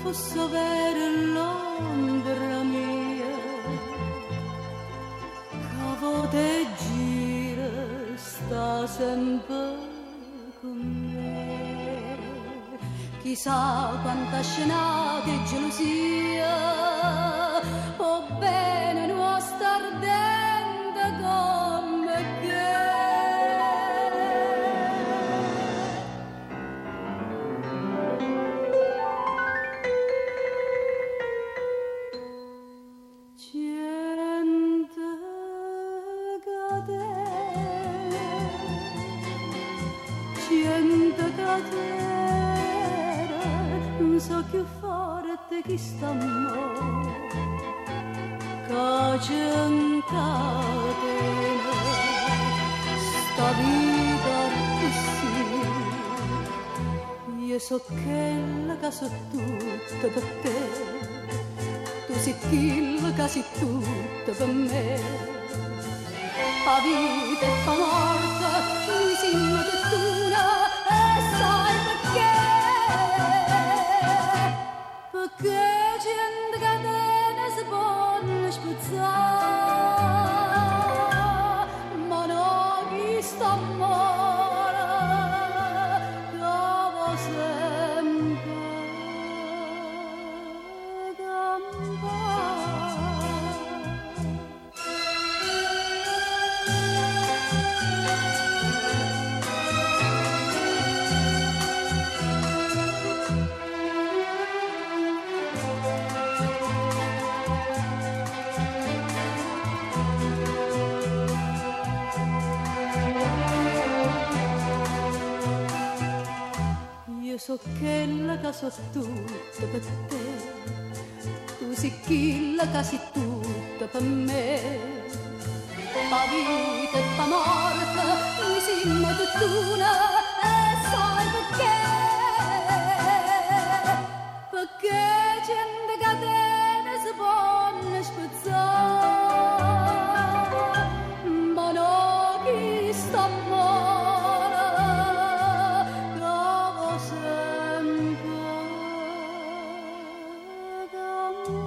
fosse vera l'ombra mia, che te gira, sta sempre con me. Chissà quanta scenata e gelosia, o bene non star ardente come che. Non so più forte chi sta mo, che c'è un catena, sta vita così. Io so quella che so tutta per te, tu sei quella che sei tutta per me. A vita e a morte, noi siamo tutt'una, e sai perché? Perché gente catena si può spezzare, ma non chi sta amore, trova sempre campare. Io so quella che so tutta per te, tu sei quella che sei tutta per me. Pa vita e pa morte, noi siamo tutt'una, e sai perché? Perché gente catena si può spezzare, ma no chi sta amore, trovo sempre d'amore.